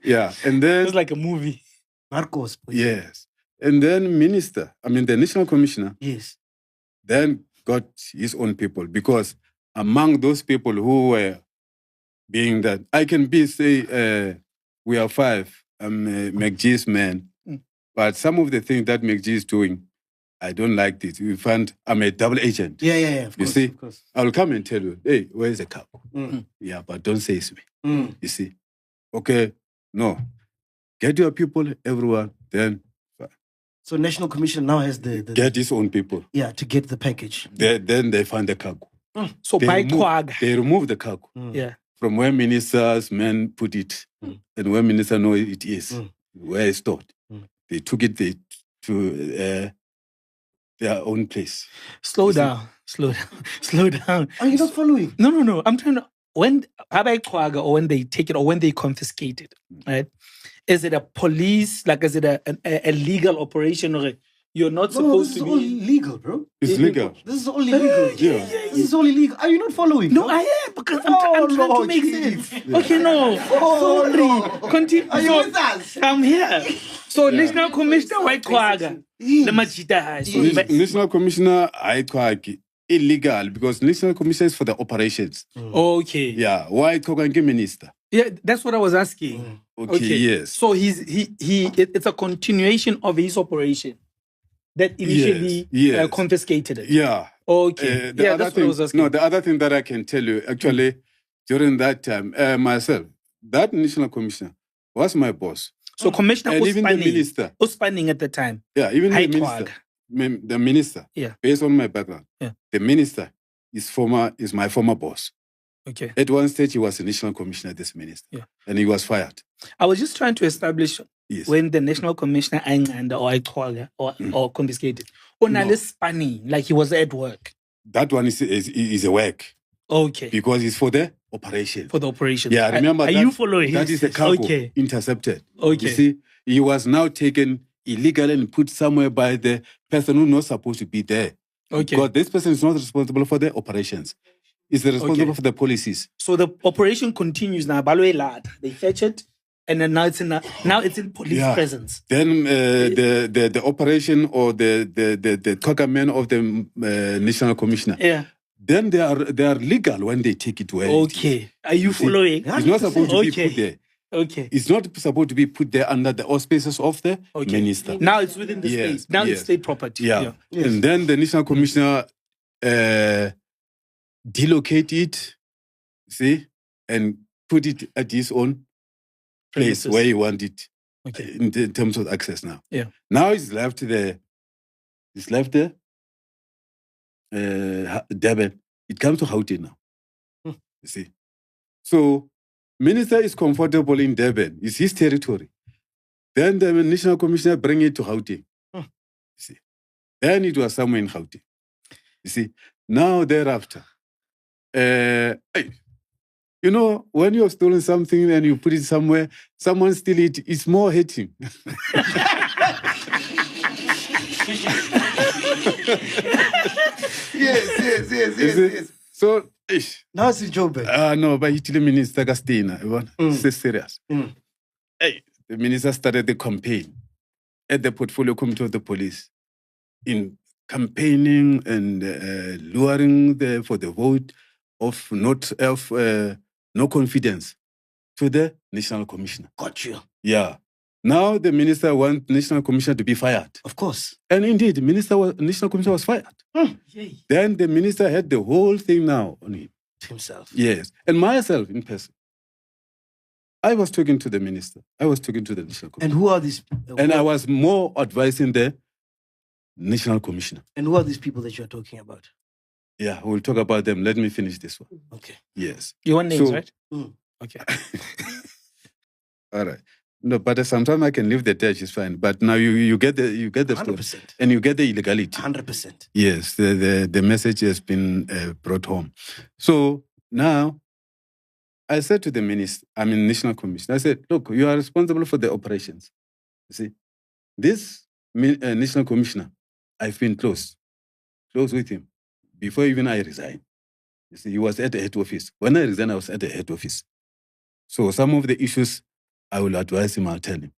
Yeah, and then it's like a movie. Marcos. Yes, and then the National Commissioner. Yes. Then got his own people, because among those people who were being that, I can say we are 5. I'm McGee's man, but some of the things that McGee is doing, I don't like this. We find I'm a double agent. Yeah. You see, I'll come and tell you, hey, where's the cargo? Yeah, but don't say it's me. You see, okay, no, get your people, everyone, then. So National Commission now has the get his own people. Yeah, to get the package. Then they find the cargo. So they remove the cargo. Yeah. From where minister's men put it, and where minister know it is, where it's stored. They took it to their own place. Slow down. Are you not following? No. I'm trying to. When they take it or when they confiscate it, right? Is it a police, like is it a legal operation, or you're not supposed to be? This is only legal, bro. It's legal. This is only legal. Yeah. This is only legal. Are you not following? No, I am, because I'm trying to make sense. Yeah. Okay, no. Sorry. Continue. Are you with us? I'm here. So National Commissioner Kwaga. National Commissioner Kwaga. Illegal, because National Commission is for the operations. Okay. Yeah. Why Kwaga minister? Yeah, that's what I was asking. Okay. Yes. So it's a continuation of his operation that initially confiscated it. Yeah. Okay. That's what I was asking. No, the other thing that I can tell you, actually, during that time, myself, that National Commissioner was my boss. So Commissioner and even the minister was spending at the time. Yeah, even the minister. The minister, based on my background, the minister is my former boss. Okay. At one stage, he was the National Commissioner, this minister, and he was fired. I was just trying to establish when the National Commissioner or confiscated, spanning, like he was at work. that one is a work Okay. because it's for the operation. For the operation. Yeah, remember Are you following? That is a cargo intercepted. Okay. You see, he was now taken illegally and put somewhere by the person who's not supposed to be there. Okay. Because this person is not responsible for the operations. He's responsible for the policies. So the operation continues now. They fetch it, and then now it's in police presence. Then the operation or the cogman of the national commissioner. Yeah. Then they are legal when they take it away. Okay. Are you following? It's not supposed to be put there. Okay. It's not supposed to be put there under the auspices of the minister. Now it's within the state. Now it's state property. Yeah. Yes. And then the national commissioner delocate it, see, and put it at his own place where he want it. Okay. In terms of access now. Yeah. Now it's left there. It's left there. Durban. It comes to Gauteng now. You see. So minister is comfortable in Durban. It's his territory. Then the national commissioner bring it to Gauteng. You see. Then it was somewhere in Gauteng. You see. Now thereafter, you know, when you have stolen something and you put it somewhere, someone steal it, it's more hating. Yes. So, now it's job. No, but he minister Castina. It's serious. Hey, the minister started the campaign at the portfolio committee of the police in campaigning and luring for the vote of no confidence to the national commissioner. Got you. Yeah. Now the minister wants national commissioner to be fired. Of course. And indeed, national commissioner was fired. Then the minister had the whole thing now on him. Himself. Yes. And myself in person. I was talking to the minister. I was talking to the national commissioner. And who are these? And I was more advising the national commissioner. And who are these people that you're talking about? Yeah, we'll talk about them. Let me finish this one. Okay. Yes. You want names, right? Okay. All right. No, but sometimes I can leave the touch, it's fine. But now you get the 100%. story. And you get the illegality. 100%. Yes, the message has been brought home. So now I said to the national commissioner, I said, look, you are responsible for the operations. You see, this national commissioner, I've been close with him before even I resigned. You see, he was at the head office. When I resigned, I was at the head office. So some of the issues, I will advise him, I'll tell him.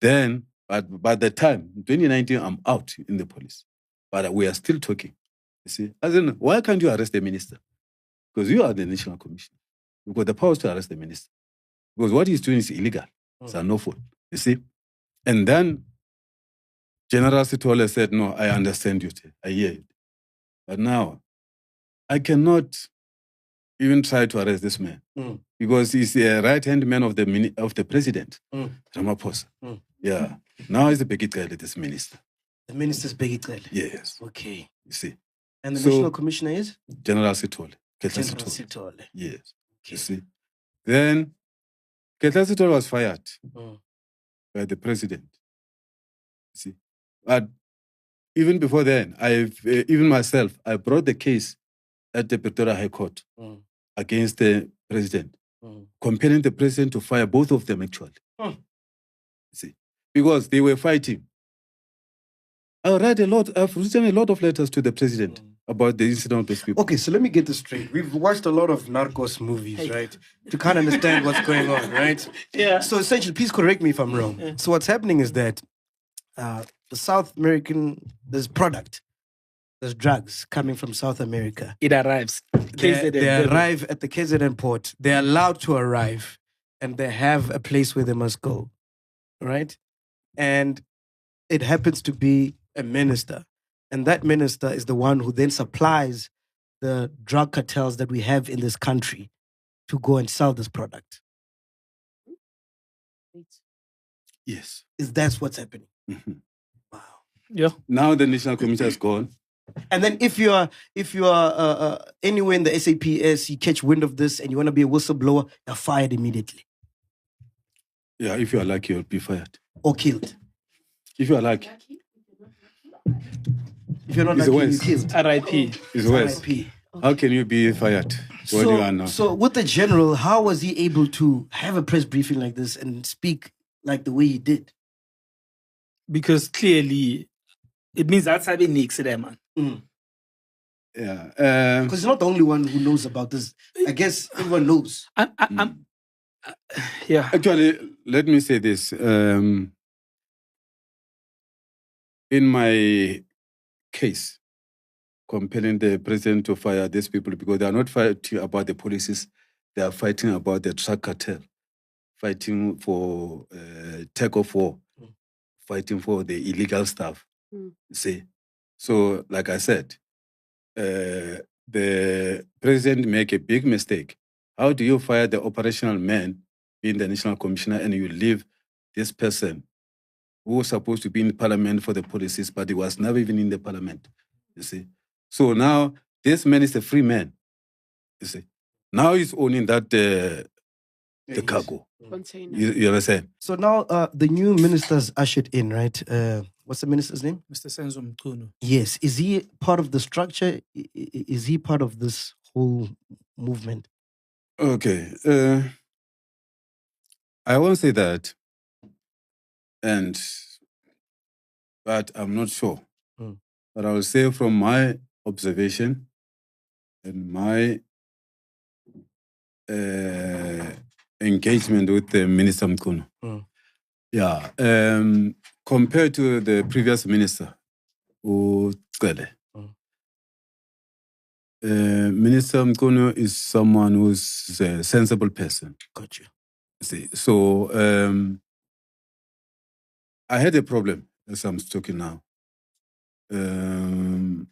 Then, but by the time, 2019, I'm out in the police. But we are still talking. You see, I said, why can't you arrest the minister? Because you are the national commissioner. You've got the powers to arrest the minister. Because what he's doing is illegal. It's unlawful. You see? And then General Sitole said, no, I understand you. I hear it. But now, I cannot even try to arrest this man. Because he's a right-hand man of the president, Ramaphosa. Yeah. Now he's a Begitele, this minister. The minister's Begitele? Yes. Okay. You see. And the national commissioner is? General Sitole. General Sitole. Yes. Okay. You see. Then, Ketla Sitole was fired by the president. You see. But even before then, even myself, I brought the case at the Pretoria High Court against the president, compelling the president to fire both of them, actually. See, because they were fighting. I've written a lot of letters to the president about the incident of those people. Okay, so let me get this straight. We've watched a lot of Narcos movies, right? To kind of understand what's going on, right? Yeah. So essentially, please correct me if I'm wrong. Yeah. So what's happening is that the South American, there's drugs coming from South America. It arrives. They arrive at the KZN port. They're allowed to arrive, and they have a place where they must go, right? And it happens to be a minister. And that minister is the one who then supplies the drug cartels that we have in this country to go and sell this product. Yes. That's what's happening. Wow. Yeah. Now the national commissioner is gone. And then if you are anywhere in the SAPS, you catch wind of this and you want to be a whistleblower, you're fired immediately. Yeah, if you are lucky, you'll be fired. Or killed. If you are lucky. If you're not It's lucky, worse. you're killed. R.I.P. It's worse. R.I.P. How can you be fired when you are not? So with the general, how was he able to have a press briefing like this and speak like the way he did? Because clearly, it means that's how they mix it, man. Yeah. Because he's not the only one who knows about this. I guess everyone knows. Yeah. Actually, let me say this. In my case, compelling the president to fire these people because they are not fighting about the policies, they are fighting about the drug cartel, fighting for tug of war, fighting for the illegal stuff. See, so like I said, the president make a big mistake. How do you fire the operational man, being the national commissioner, and you leave this person who was supposed to be in parliament for the policies, but he was never even in the parliament? You see, so now this man is a free man. You see, now he's owning that the cargo Container. You understand? So now the new minister's ushered in, right? What's the minister's name? Mr. Senzo Mkhunu. Yes. Is he part of the structure? Is he part of this whole movement? Okay. I won't say that, but I'm not sure. But I will say from my observation and my engagement with the Minister Mkhunu, yeah, compared to the previous minister, Ucele, Minister Mkhunu is someone who's a sensible person. Got you. See, so I had a problem as I'm talking now from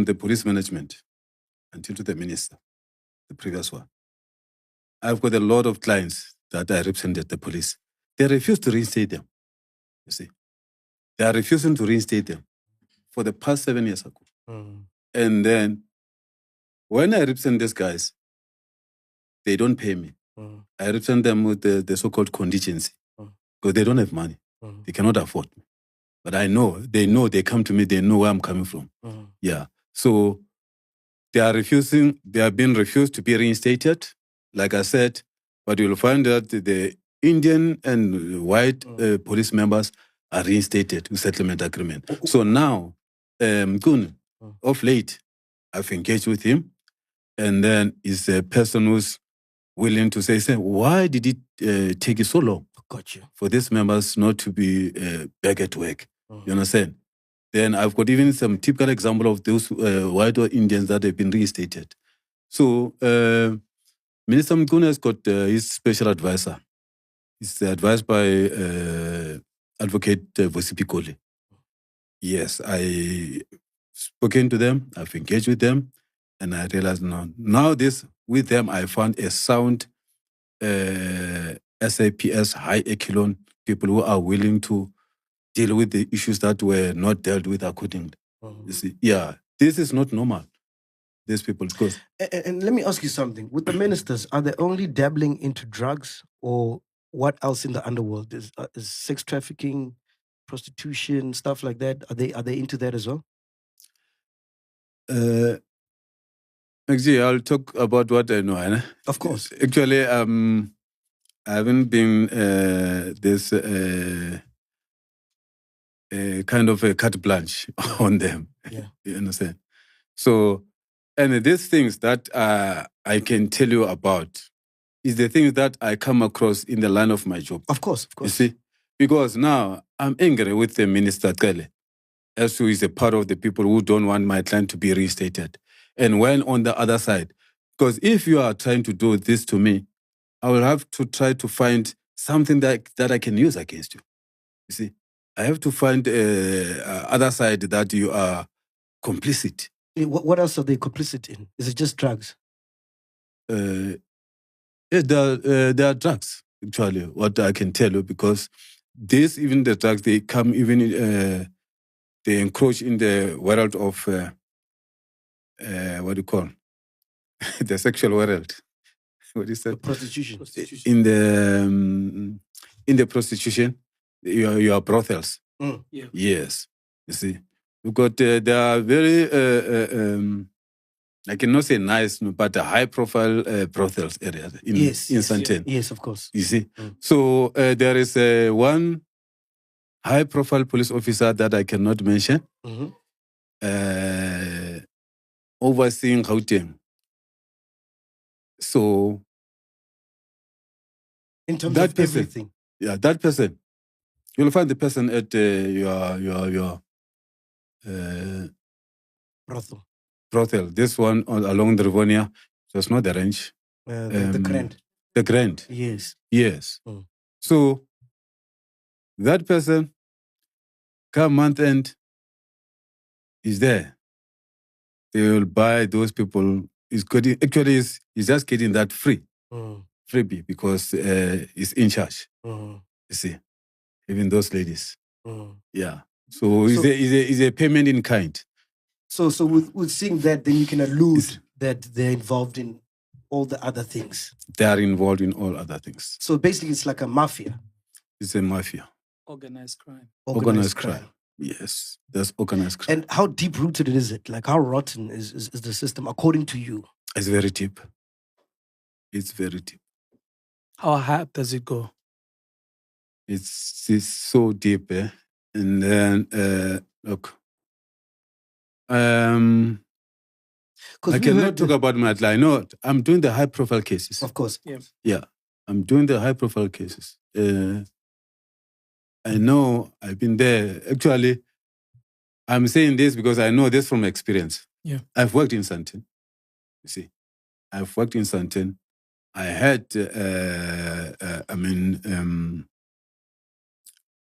the police management until to the minister, the previous one. I've got a lot of clients that I represented the police. They refuse to reinstate them. You see, they are refusing to reinstate them for the past 7 years ago. And then when I represent these guys, they don't pay me. I represent them with the so-called contingency because they don't have money. They cannot afford me. But I know, they come to me, they know where I'm coming from. Yeah. So they are being refused to be reinstated, like I said, but you'll find that the Indian and white police members are reinstated with settlement agreement. So now, Mkhunu, of late, I've engaged with him, and then he's a person who's willing to say, why did it take you so long for these members not to be back at work? You understand? Then I've got even some typical example of those white or Indians that have been reinstated. So Minister Mkhunu has got his special advisor. He's advised by Advocate Vosipikole. Yes, I spoken to them, I've engaged with them, and I realized now with them I found a sound SAPS high echelon people who are willing to deal with the issues that were not dealt with accordingly. You see, yeah, this is not normal. These people, because and let me ask you something. With the ministers, are they only dabbling into drugs, or what else in the underworld? Is sex trafficking, prostitution, stuff like that? Are they into that as well? Actually, I'll talk about what I know. Of course. Actually, I haven't been this kind of a carte blanche on them. Yeah. You understand? So, and these things that I can tell you about is the things that I come across in the line of my job. Of course. You see? Because now I'm angry with the Minister Cele, as who is a part of the people who don't want my client to be reinstated. And when on the other side, because if you are trying to do this to me, I will have to try to find something that I can use against you. You see? I have to find other side that you are complicit. What else are they complicit in? Is it just drugs? There are drugs, actually, what I can tell you, because even the drugs, they come even, they encroach in the world of, what do you call, the sexual world. What is that? Prostitution. In the prostitution, your brothels. Yeah. Yes, you see. We've got, they are very, I cannot say nice, but a high-profile brothels area in Sandton. Yes, of course. You see? So there is one high-profile police officer that I cannot mention, overseeing Gauteng. So in terms that of person, everything. Yeah, that person. You'll find the person at your brothel. This one along the Rivonia. So it's not the range. The Grand. The Grand. Yes. Yes. So that person, come month end, is there. They will buy those people. He's just getting that freebie because he's in charge. You see, even those ladies. Yeah. So it's a payment in kind. So with seeing that, then you can allude that they're involved in all the other things. They are involved in all other things. So basically, it's like a mafia. It's a mafia. Organized crime. Organized crime. Yes, that's organized crime. And how deep-rooted is it? Like, how rotten is the system, according to you? It's very deep. It's very deep. How high does it go? It's so deep, eh? And then, look, I cannot talk about my life. I know I'm doing the high-profile cases. Of course. Yeah, I'm doing the high-profile cases. I know I've been there. Actually, I'm saying this because I know this from experience. Yeah, I've worked in Sandton. You see, I've worked in Sandton. I had,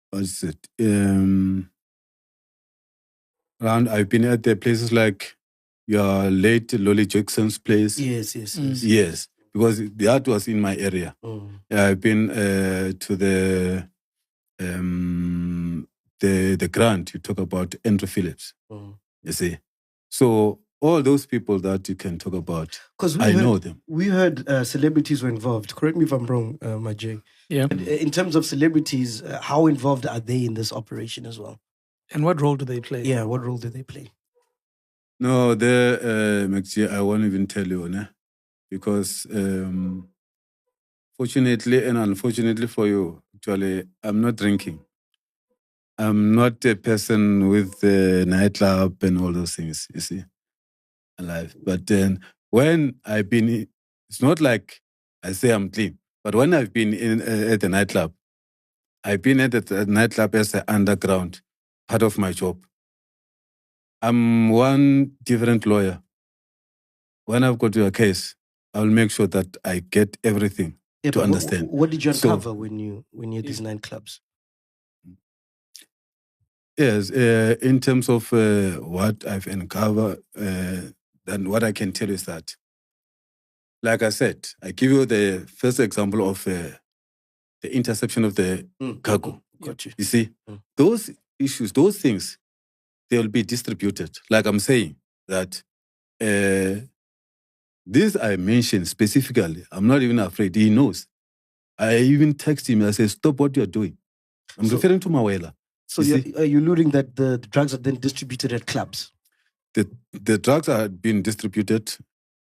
what's it? I've been at the places like your late Lolly Jackson's place. Yes. Yes, because that was in my area. I've been to the grant you talk about, Andrew Phillips. You see, so all those people that you can talk about, I know them. We heard celebrities were involved. Correct me if I'm wrong, Majay. Yeah. In terms of celebrities, how involved are they in this operation as well? And what role do they play? Yeah, what role do they play? No, I won't even tell you, né? Because fortunately and unfortunately for you, actually, I'm not drinking. I'm not a person with the nightclub and all those things, you see, alive. But then when I've been, it's not like I say I'm clean, but when I've been at the nightclub, I've been at the nightclub as an underground, part of my job. I'm one different lawyer. When I've got to a case, I'll make sure that I get everything to understand. What did you uncover when you had these nightclubs? Yes, in terms of what I've uncovered, then what I can tell you is that, like I said, I give you the first example of the interception of the cargo. Got you. You see, those issues, those things, they'll be distributed. Like I'm saying, that this I mentioned specifically, I'm not even afraid. He knows. I even text him. I say, stop what you're doing. I'm referring to Mawela. So are you alluding that the drugs are then distributed at clubs? The drugs are being distributed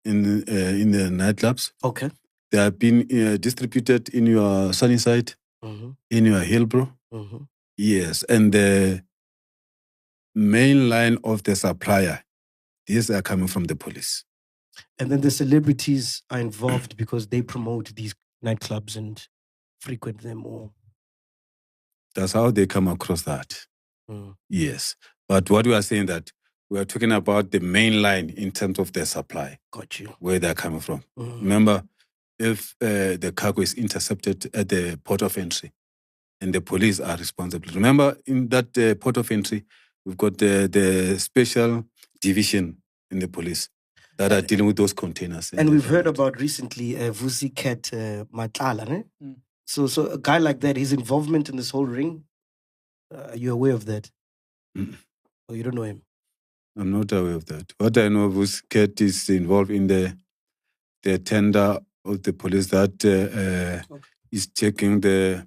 in the nightclubs. Okay. They have been distributed in your Sunnyside, in your Hillbrow. Yes, and the main line of the supplier, these are coming from the police. And then the celebrities are involved because they promote these nightclubs and frequent them all. That's how they come across that. Yes. But what we are saying that we are talking about the main line in terms of their supply. Got you. Where they're coming from. Remember, if the cargo is intercepted at the port of entry and the police are responsible. Remember, in that port of entry, we've got the special division in the police that are dealing with those containers. And we've heard about recently Vusi Cat Matlala, ne? So a guy like that, his involvement in this whole ring, are you aware of that? Or you don't know him? I'm not aware of that. What I know, Vusi Cat is involved in the tender of the police that is checking the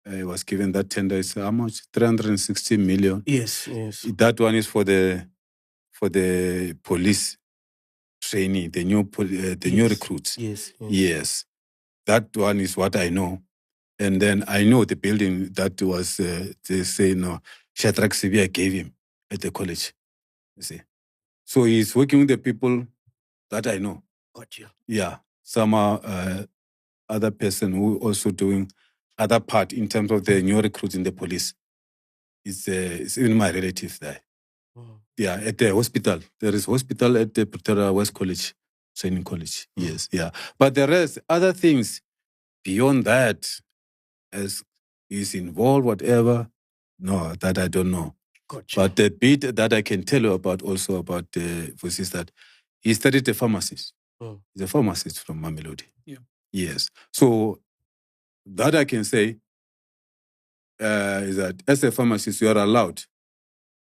was given that tender. It's how much? 360 million. Yes, yes. That one is for the police trainee, the new new recruits. Yes, yes. That one is what I know. And then I know the building that was, they say, no, Shadrach Sibia gave him at the college. You see. So he's working with the people that I know. Got you. Yeah. Some are other person who also doing other part in terms of the new recruits in the police. It's even my relative there. Yeah, at the hospital. There is hospital at the Pretoria West College, Training College. Yes, yeah. But the rest, other things beyond that, as is involved, whatever, no, that I don't know. Gotcha. But the bit that I can tell you about also about Vusi is that he studied a pharmacist. He's a pharmacist from Mamelodi. Yeah. Yes. So that I can say is that as a pharmacist, you are allowed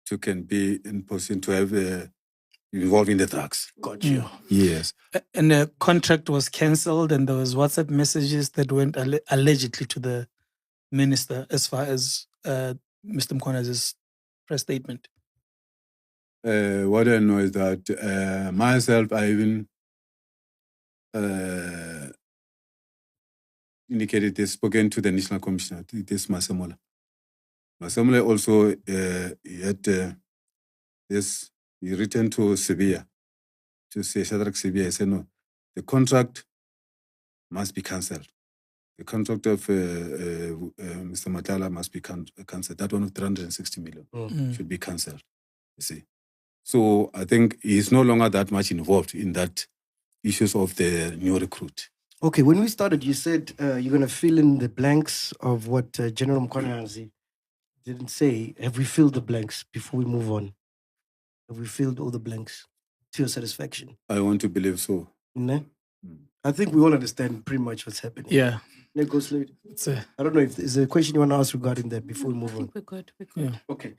to can be in position to have involved in the drugs. Got you. Yes. And the contract was cancelled, and there was WhatsApp messages that went allegedly to the minister as far as Mr. Mkhona's press statement. What I know is that myself, I even indicated this, spoken to the National Commissioner, this Masemola. Masemola also had this, he returned to Sibia, to say, Shadrach Sibia, he said, no, the contract must be cancelled. The contract of Mr. Matala must be cancelled. That one of 360 million should be cancelled, you see. So I think he's no longer that much involved in that issues of the new recruit. Okay, when we started, you said you're going to fill in the blanks of what General Mkhonazi didn't say. Have we filled the blanks before we move on? Have we filled all the blanks to your satisfaction? I want to believe so. No? I think we all understand pretty much what's happening. Yeah. I don't know if there's a question you want to ask regarding that before we move on. We're good. Yeah. Okay.